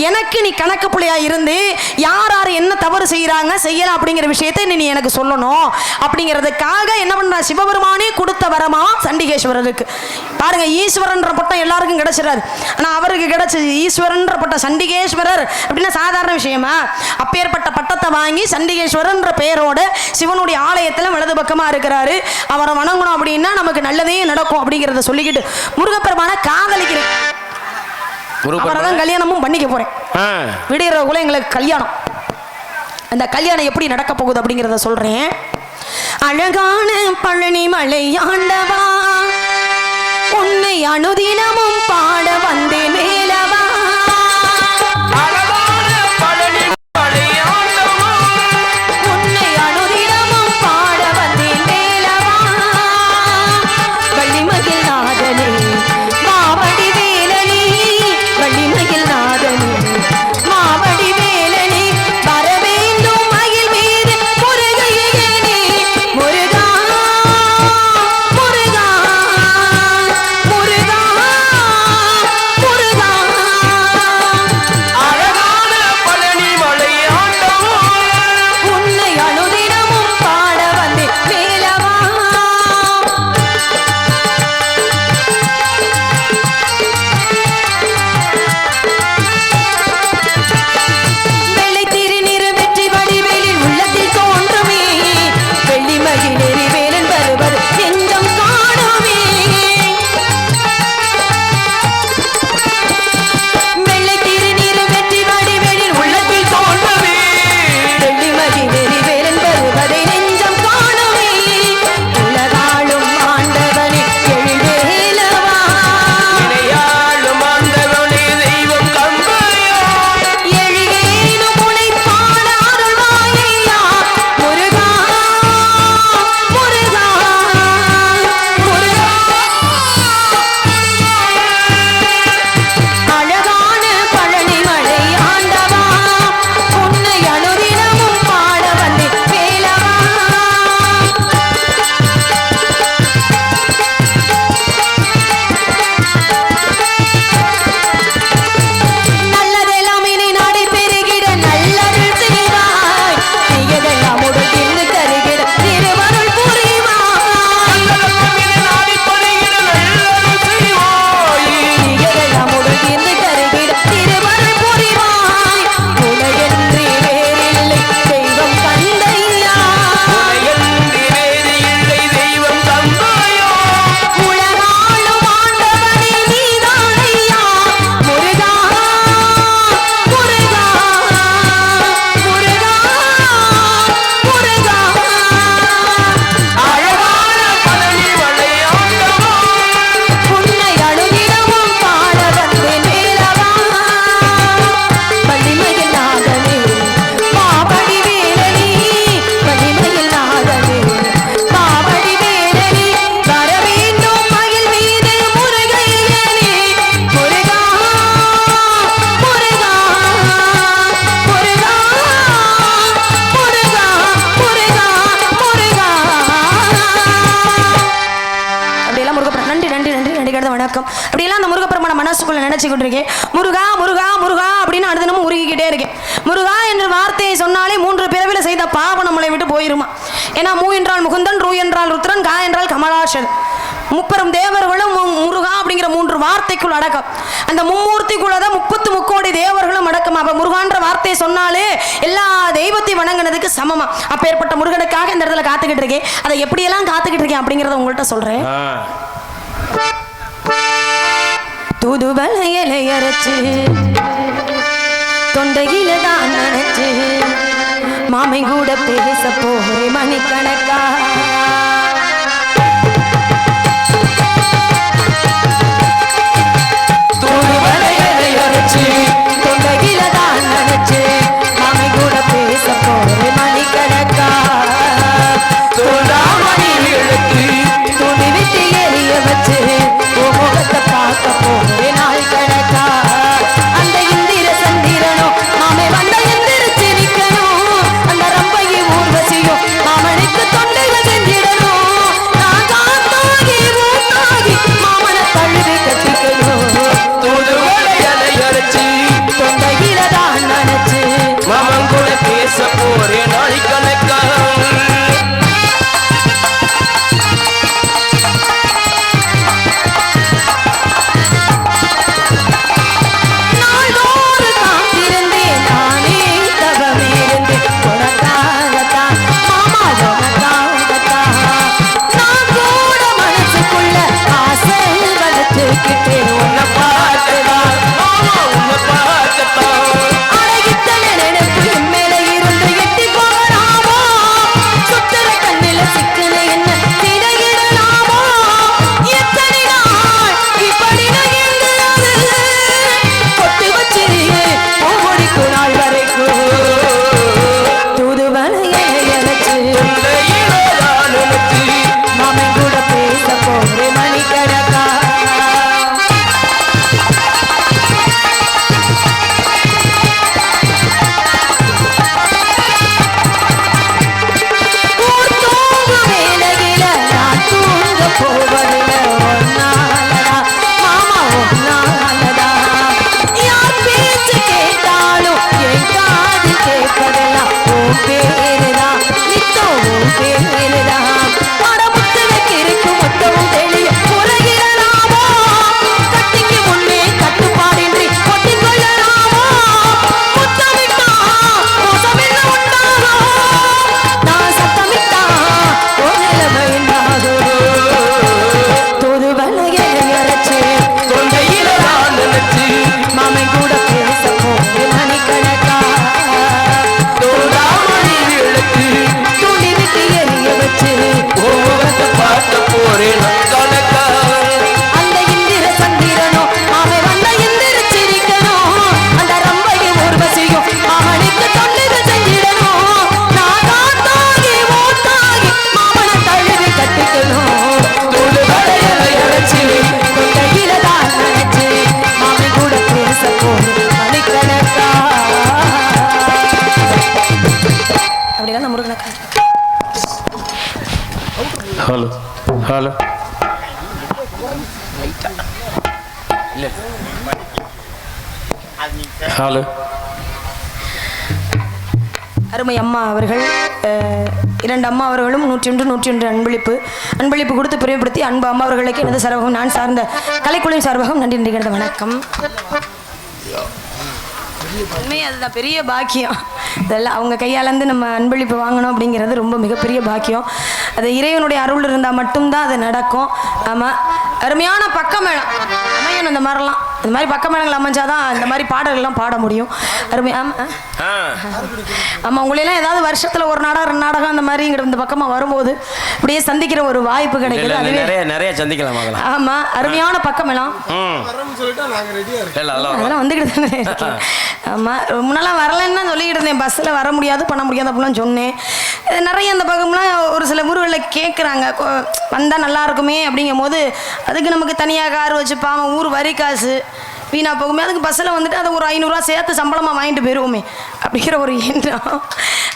எனக்கு நீ கணக்கு பிள்ளையா இருந்து யார் யார் என்ன தவறு செய்யறாங்க செய்யலாம் அப்படிங்கிற விஷயத்தை நீ எனக்கு சொல்லணும் அப்படிங்கிறதுக்காக என்ன பண்ற, சிவபெருமானே கொடுத்த வரமா சண்டிகேஸ்வரருக்கு. பாருங்க, ஈஸ்வரன்ற பட்டம் எல்லாருக்கும் கிடைச்சிடாது, ஆனால் அவருக்கு கிடைச்சது ஈஸ்வரன்ற பட்டம். சண்டிகேஸ்வரர் அப்படின்னா சாதாரண விஷயமா, அப்பேற்பட்ட பட்டத்தை வாங்கி சண்டிகேஸ்வரன்ற பெயரோட சிவனுடைய ஆலயத்தில் வலது பக்கமாக இருக்கிறாரு. அவரை வணங்கணும் அப்படின்னா நமக்கு நல்லதே நடக்கும் அப்படிங்கிறத சொல்லிக்கிட்டு முருகப்பெருமான காதலிக்கிறேன். அவரைதான் கல்யாணமும் பண்ணிக்க போறேன். விடுகிறவங்களும் எங்களுக்கு கல்யாணம். அந்த கல்யாணம் எப்படி நடக்க போகுது அப்படிங்கிறத சொல்றேன். அழகான பழனி மலை ஆண்டவா, உன்னை அனுதினமும் பாட வந்தேன் மேலவா, நினைக்கிறது வணக்கம். அப்படியெல்லாம் அந்த முருகப்பெருமான மனசுக்குள்ள நினைச்சுக்கிட்டு இருக்கேன். முருகா முருகா முருகா அப்படின்னு அடுத்தனமும் முருகிக்கிட்டே இருக்கேன். முருகா என்ற வார்த்தையை சொன்னாலே 3 பிறவில செய்த பாவம் நம்மளை விட்டு போயிருமா. ஏன்னா மூ என்றால் முகுந்தன், ரூ என்றால் ருத்ரன், கா என்றால் கமலாசன். முப்பெரும் தேவர்களும் முருகா அப்படிங்கிற 3 வார்த்தைக்குள் அடக்கம். அந்த மும்மூர்த்திக்குள்ளதான் 30 முக்கோடி தேவர்களும் அடக்கம். அப்ப முருகான்ற வார்த்தையை சொன்னாலே எல்லா தெய்வத்தையும் வணங்கினதுக்கு சமமா. அப்ப ஏற்பட்ட முருகனுக்காக இந்த இடத்துல காத்துக்கிட்டு இருக்கேன். அதை எப்படியெல்லாம் காத்துக்கிட்டு இருக்கேன் அப்படிங்கறத உங்கள்கிட்ட சொல்றேன். தூதுவளையலை அரைச்சு தொண்டையில தான் நினைச்சு மாமை கூட பேச போறே மணிக்கணக்கா. தூதுவளையலை அரைச்சு தொண்டையில தான் நினைச்சு மாமை கூட பேச போறே மணிக்கணக்கா. தோழாமணி இழுத்து துணி விட்டு எரிய வச்சு முகத்தை பார்க்க போறே நாள் கணக்கா. அந்த இந்திர சந்திரனோ மாமை வந்த எந்திரிச்சு நிக்கணும். அந்த ரம்பையை ஊர்வசியும் மாமனுக்கு தொண்டைகள் செஞ்சிடணும். நான் காத்தாகி மூத்தாகி மாமனை தழுவி கட்டிக்கணும். தூதுவளையலை அரைச்சு தொண்டையில தான் நினைச்சு மாமன் கூட பேச போறே நாள் கணக்கா. நாள்தோறு காத்திருந்தேன் நானே தவமிருந்து உனக்காகத்தான் மாமா உனக்காகத்தான். நான் கூட மனசுக்குள்ள ஆசை வளர்த்துக்கிட்டேன் உன்னை பார்த்துதான். அழகித்தன நினைப்பு என் மேல இருந்து எட்டி போகலாமோ. சுத்தர கண்ணில சிக்கன என்ன திரையிடலாமோ. எத்தனை நாள் இப்படி நகர்ந்தது. கொட்டு வச்சு பூமுடிக்கும் நாள் வரைக்கும் தூதுவளையலை அரைச்சு மாமன் கூட பேச போறேன் மணிக்கணக்கா. ஊர் தூங்கும் வேளையில நான் தூங்க போவதில்லை ஒன்னாலடா மாமா ஒன்னாலடா. யார் பேச்சு கேட்டாலும் என் காது கேட்பதெல்லாம் உன் பேருதான் நித்தம் உன் பேருதான். படமுத்து வைக்கிருக்கு மொத்தமும் தெளிய உலகிடலாமோ. கட்டிக்கு முன்னே கட்டுப்பாடின்றி கொட்டிக்கொள்ளலாமோ. முத்தமிட்டா மோசம் என்ன உண்டாகும். நான் சத்தமிட்டா ஒரு நிலைமை என்னாகும். தூதுவளையலை அரைச்சு தொண்டையில தான் நினைச்சு மாமன் கூட பேச போறேன் மணிக்கணக்கா. தோழாமணி இழுத்து துணி விட்டு எரிய வச்சு முகத்தை பார்க்க போறே நாள் கணக்கா. அந்த இந்திர சந்திரனோ அவன் வந்த எந்திரிச்சிருக்கணும். அந்த ரம்பையை ஊர்வசியும் அவனுக்கு தொண்டுகள் செஞ்சிடணும். நான் காத்தாகி மூத்தாகி மாமனை தழுவி கட்டிக்கணும். தூதுவளையலை அரைச்சு தொண்டையில தான் நினைச்சு மாமன் கூட பேச போறேன் மணிக்கணக்கா. அப்படிலாம் நம்ம முருகனக்கா. Hello hello hello. அருமை அம்மா அவர்கள் 2 அம்மா அவர்களும் 101 அன்பளிப்பு கொடுத்து பிரிவுபடுத்தி அன்பு அம்மா அவர்களுக்கு எனது சார்பாகவும் நான் சார்ந்த கலைக்குழுவின் சார்பாகவும் நன்றி நினைக்கிறது வணக்கம். உண்மையே அதுதான் பெரிய பாக்கியம். இதெல்லாம் அவங்க கையாலேருந்து நம்ம அன்பளிப்பு வாங்கணும் அப்படிங்கிறது ரொம்ப மிகப்பெரிய பாக்கியம். அது இறைவனுடைய அருள் இருந்தால் மட்டும்தான் அது நடக்கும். ஆமாம், அருமையான பக்கமேளம் அமையணும். இந்த மாதிரிலாம் இந்த மாதிரி பக்கமேளங்கள் அமைஞ்சாதான் இந்த மாதிரி பாடல்கள்லாம் பாட முடியும். அருமை. ஆமாம் ஆமாம், உங்களெல்லாம் ஏதாவது வருஷத்தில் 1 நாடகம் 2 நாடகம் அந்த மாதிரி இந்த பக்கமாக வரும்போது இப்படியே சந்திக்கிற ஒரு வாய்ப்பு கிடைக்குது. அதுவே நிறைய சந்திக்கலாம். ஆமாம், அருமையான பக்கமேளம் அதெல்லாம் வந்துக்கிட்டு தானே இருக்கேன். ஆமாம், முன்னெல்லாம் வரலன்னு தான் சொல்லிக்கிட்டு இருந்தேன். பஸ்ஸில் வர முடியாது பண்ண முடியாது அப்படிலாம் சொன்னேன். நிறைய அந்த பக்கம்லாம் ஒரு சில ஊர்களில் கேட்குறாங்க, வந்தால் நல்லா இருக்குமே அப்படிங்கும் போது அதுக்கு நமக்கு தனியாக கார் வச்சுப்பாங்க, ஊர் வரி காசு வீணாக போகுமே. அதுக்கு பஸ்ஸில் வந்துட்டு அதை ஒரு 500 ரூபா சேர்த்து சம்பளமாக வாங்கிட்டு போயிடுவோமே அப்படிங்கிற ஒரு எண்ணம்.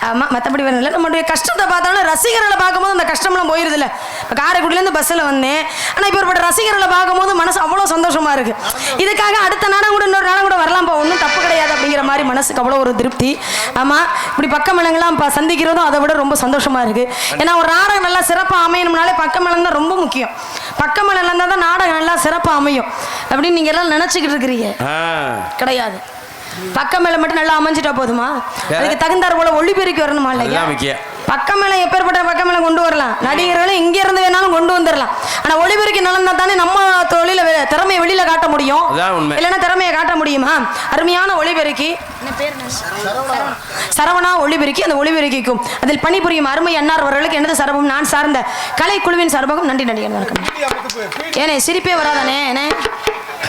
ஆமாம், மற்றபடி வரல. நம்மளுடைய கஷ்டத்தை பார்த்தாலும் ரசிகர்களை பார்க்கும்போது அந்த கஷ்டம்லாம் போயிடுதில்ல. இப்போ காரைக்குடியிலேருந்து பஸ்ஸில் வந்தேன். ஆனால் இப்போ ஒரு ரசிகர்களை பார்க்கும்போது மனசு சந்தோஷமா இருக்கு. இதுக்காக அடுத்த நாடம் கூட இன்னொரு நாடம் கூட வரலாம்ப்பா, ஒன்றும் தப்பு கிடையாது அப்படிங்கிற மாதிரி மனசுக்கு அவ்வளோ ஒரு திருப்தி. ஆமா, இப்படி பக்கமேளங்கள்லாம் சந்திக்கிறதும் அதை விட ரொம்ப சந்தோஷமா இருக்கு. ஏன்னா ஒரு நாடகம் நல்லா சிறப்பாக அமையணும்னாலே பக்கமேளம் தான் ரொம்ப முக்கியம். பக்கமேளம் இருந்தால் தான் நாடகம் நல்லா சிறப்பாக அமையும் அப்படின்னு நீங்க எல்லாம் நினைச்சுக்கிட்டு இருக்கிறீங்க. கிடையாது, பக்கமேளம் மட்டும் நல்லா அமைஞ்சிட்டா போதுமா? அதுக்கு தகுந்தார் போல ஒளிபெருக்கி வரணுமா இல்லையா? பக்கமேளம் எப்பேற்பட்ட பக்கமேளம் கொண்டு வரலாம், நடிகர்களும் இங்க இருந்து வேணாலும் கொண்டு வந்துடலாம். ஆனா ஒளிபெருக்கி நடந்தா தானே நம்ம தொழில திறமையை வெளியில காட்ட முடியும், இல்லைன்னா திறமையை காட்ட முடியுமா? அருமையான ஒளிபெருக்கி சரவணா ஒளிபெருக்கி, அந்த ஒளிபெருக்கிக்கும் அதில் பணிபுரியும் அருமை அன்னார் அவர்களுக்கு எனது சார்பும் நான் சார்ந்த கலைக்குழுவின் சார்பாகவும் நன்றி நடிகர். ஏனே சிரிப்பே வராதானே? ஏனே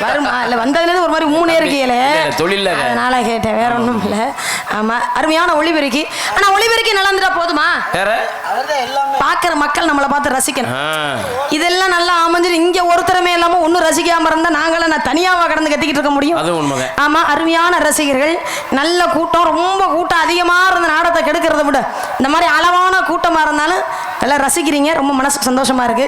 வருமா? இல்லை வந்ததுலேருந்து ஒரு மாதிரி மூணே இருக்கீங்களே, தொழில் அதனால கேட்டேன், வேற ஒன்றும் இல்லை. ஆமா, அருமையான ஒளிபெருக்கி. ஆனா ஒளிபெருக்கி நல்லா இருந்துட்டா போதுமா? பார்க்குற மக்கள் நம்மளை பார்த்து ரசிக்கணும். இதெல்லாம் நல்லா அமைஞ்சிட்டு இங்க ஒருத்தரமே இல்லாம ஒன்றும் ரசிக்காம இருந்தா நாங்களாம் நான் தனியாவா கடந்து கத்திக்கிட்டு இருக்க முடியும்? ஆமா, அருமையான ரசிகர்கள், நல்ல கூட்டம். ரொம்ப கூட்டம் அதிகமா இருந்த நாடகத்தை கெடுக்கிறத விட இந்த மாதிரி அளவான கூட்டமா இருந்தாலும் நல்லா ரசிக்கிறீங்க. ரொம்ப மனசுக்கு சந்தோஷமா இருக்கு.